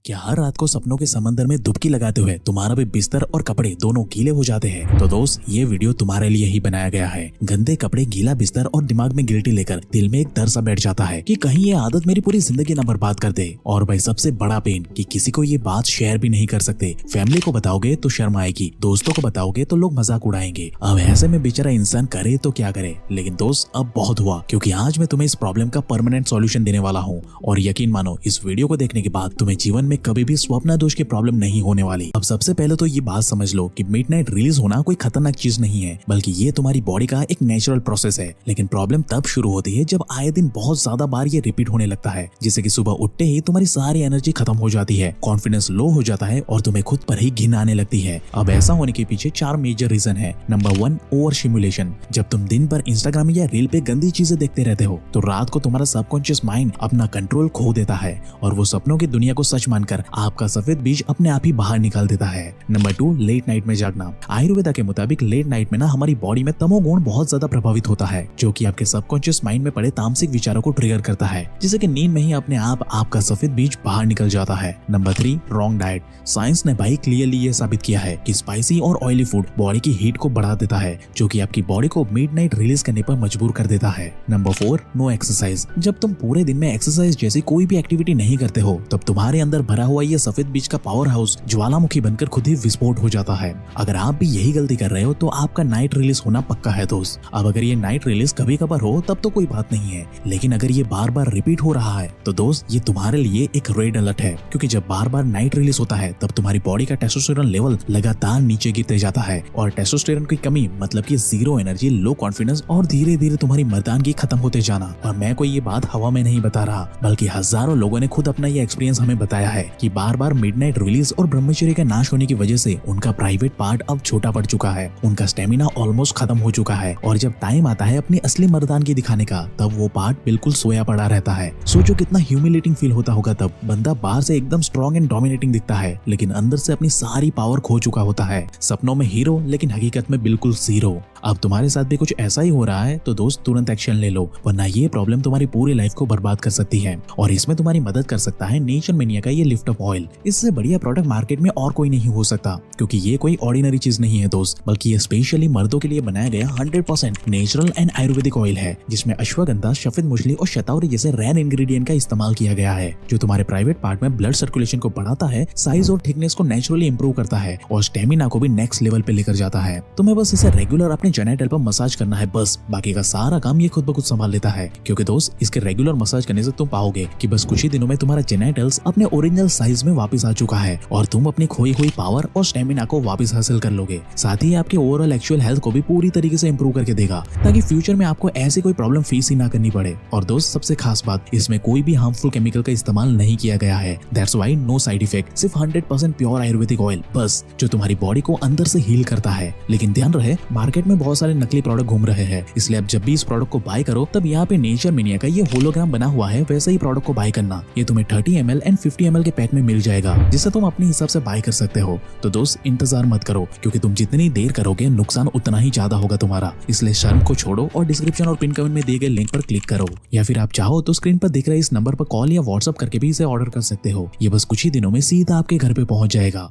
क्या हर रात को सपनों के समंदर में डुबकी लगाते हुए तुम्हारा भी बिस्तर और कपड़े दोनों गीले हो जाते हैं? तो दोस्त, ये वीडियो तुम्हारे लिए ही बनाया गया है। गंदे कपड़े, गीला बिस्तर और दिमाग में गिल्टी लेकर दिल में एक डर सा बैठ जाता है कि कहीं ये आदत मेरी पूरी जिंदगी ना बर्बाद कर दे। और भाई सबसे बड़ा पेन कि किसी को ये बात शेयर भी नहीं कर सकते। फैमिली को बताओगे तो शर्म आएगी, दोस्तों को बताओगे तो लोग मजाक उड़ाएंगे। अब ऐसे में बेचारा इंसान करे तो क्या करे। लेकिन दोस्त, अब बहुत हुआ, क्योंकि आज मैं तुम्हें इस प्रॉब्लम का परमानेंट सॉल्यूशन देने वाला हूँ। और यकीन मानो, इस वीडियो को देखने के बाद तुम्हें जीवन में कभी भी स्वप्न दोष की प्रॉब्लम नहीं होने वाली। अब सबसे पहले तो ये बात समझ लो कि मिडनाइट रिलीज होना कोई खतरनाक चीज नहीं है, बल्कि ये तुम्हारी बॉडी का एक नेचुरल प्रोसेस है। लेकिन प्रॉब्लम तब शुरू होती है जब आए दिन बहुत ज्यादा बार ये रिपीट होने लगता है, जिससे कि सुबह उठते ही तुम्हारी सारी एनर्जी खत्म हो जाती है, कॉन्फिडेंस लो हो जाता है और तुम्हें खुद पर ही घिन आने लगती है। अब ऐसा होने के पीछे 4 मेजर रीजन है। Number 1, over stimulation. जब तुम दिन भर इंस्टाग्राम या रील पे गंदी चीजें देखते रहते हो तो रात को तुम्हारा सबकॉन्शियस माइंड अपना कंट्रोल खो देता है और वो सपनों की दुनिया को सच मानकर आपका सफेद बीज अपने आप ही बाहर निकाल देता है। नंबर 2, लेट नाइट में जागना। आयुर्वेदा के मुताबिक लेट नाइट में ना हमारी बॉडी में तमोगुण बहुत ज्यादा प्रभावित होता है, जो कि आपके सबकॉन्शियस माइंड में पड़े तामसिक विचारों को ट्रिगर करता है, जिससे कि नींद में ही अपने आप आपका सफेद बीज बाहर निकल जाता है। Number 3, wrong diet. साइंस ने भाई क्लियरली ये साबित किया है कि स्पाइसी और ऑयली फूड बॉडी की हीट को बढ़ा देता है, जो कि आपकी बॉडी को मिडनाइट रिलीज करने पर मजबूर कर देता है। Number 4, no exercise. जब तुम पूरे दिन में एक्सरसाइज जैसी कोई भी एक्टिविटी नहीं करते हो, तब तुम्हारे अंदर भरा हुआ ये सफेद बीज का पावर हाउस ज्वालामुखी बनकर खुद ही विस्फोट हो जाता है। अगर आप भी यही गलती कर रहे हो तो आपका नाइट रिलीज होना पक्का है दोस्त। अब अगर ये नाइट रिलीज कभी कभार हो तब तो कोई बात नहीं है, लेकिन अगर ये बार बार रिपीट हो रहा है तो दोस्त, ये तुम्हारे लिए एक रेड अलर्ट है। क्योंकि जब बार बार नाइट रिलीज होता है तब तुम्हारी बॉडी का टेस्टोस्टेरोन लेवल लगातार नीचे गिरते जाता है, और टेस्टोस्टेरोन की कमी मतलब कि जीरो एनर्जी, लो कॉन्फिडेंस और धीरे धीरे तुम्हारी मर्दानगी खत्म होते जाना। और मैं कोई ये बात हवा में नहीं बता रहा, बल्कि हजारों लोगों ने खुद अपना ये एक्सपीरियंस हमें बताया है कि बार बार मिडनाइट रिलीज और ब्रह्मचर्य का नाश होने की वजह से उनका प्राइवेट पार्ट अब छोटा पड़ चुका है, उनका स्टेमिना ऑलमोस्ट खत्म हो चुका है, और जब टाइम आता है अपनी असली मर्दानगी दिखाने का, तब वो पार्ट बिल्कुल सोया पड़ा रहता है। सोचो कितना ह्यूमिलेटिंग फील होता होगा तब। बंदा बाहर से एकदम स्ट्रॉन्ग एंड डोमिनेटिंग दिखता है, लेकिन अंदर से अपनी सारी पावर खो चुका होता है। सपनों में हीरो, लेकिन हकीकत में बिल्कुल जीरो। अब तुम्हारे साथ भी कुछ ऐसा ही हो रहा है तो दोस्त, तुरंत एक्शन ले लो, वरना ये प्रॉब्लम तुम्हारी पूरी लाइफ को बर्बाद कर सकती है। और इसमें तुम्हारी मदद कर सकता है नेचर मेनिया का ये लिफ्ट अप ऑयल। इससे बढ़िया प्रोडक्ट मार्केट में और कोई नहीं हो सकता, क्योंकि ये कोई ऑर्डिनरी चीज नहीं है दोस्त, बल्कि ये स्पेशली मर्दों के लिए बनाया गया 100% नेचुरल एंड आयुर्वेदिक ऑयल है, जिसमें अश्वगंधा, सफेद मुछली और शतावरी जैसे रेयर इंग्रेडिएंट का इस्तेमाल किया गया है, जो तुम्हारे प्राइवेट पार्ट में ब्लड सर्कुलेशन को बढ़ाता है, साइज और थिकनेस को नेचुरली इंप्रूव करता है और स्टेमिना को भी नेक्स्ट लेवल पे लेकर जाता है। तुम्हें बस इसे रेगुलर अपने जेनिटल पर मसाज करना है, बस बाकी का सारा काम ये खुद ब खुद संभाल लेता है। क्योंकि दोस्त, इसके रेगुलर मसाज करने से तुम पाओगे कि बस कुछ ही दिनों में तुम्हारा जेनिटल्स अपने ओरिजिनल साइज में वापस आ चुका है और तुम अपनी खोई हुई पावर और स्टेमिना को वापस हासिल कर लोगे। साथ ही आपके ओवरऑल एक्चुअल हेल्थ को भी पूरी तरीके से इंप्रूव करके देगा, ताकि फ्यूचर में आपको ऐसी कोई प्रॉब्लम फेस ही ना करनी पड़े। और दोस्त, सबसे खास बात, इसमें कोई भी हार्मफुल केमिकल का इस्तेमाल नहीं किया गया है। That's why no side effect, सिर्फ 100% प्योर आयुर्वेदिक ऑयल बस, जो तुम्हारी बॉडी को अंदर से हील करता है। लेकिन ध्यान रहे, मार्केट में बहुत सारे नकली प्रोडक्ट घूम रहे हैं, इसलिए अब जब भी इस प्रोडक्ट को बाय करो तब यहाँ पे नेचर मेनिया का ये होलोग्राम बना हुआ है, वैसे ही प्रोडक्ट को बाय करना। ये तुम्हें 30 ml एंड 50 ml के पैक में मिल जाएगा, जिससे तुम अपने हिसाब से बाय कर सकते हो। तो दोस्त, इंतजार मत करो, क्योंकि तुम जितनी देर करोगे नुकसान उतना ही ज्यादा होगा तुम्हारा। इसलिए शर्म को छोड़ो और डिस्क्रिप्शन और पिन कमेंट में दिए गए लिंक पर क्लिक करो, या फिर आप चाहो तो स्क्रीन पर दिख रहे इस नंबर पर कॉल या व्हाट्सएप करके भी इसे ऑर्डर कर सकते हो। ये बस कुछ ही दिनों में सीधा आपके घर पे पहुंच जाएगा।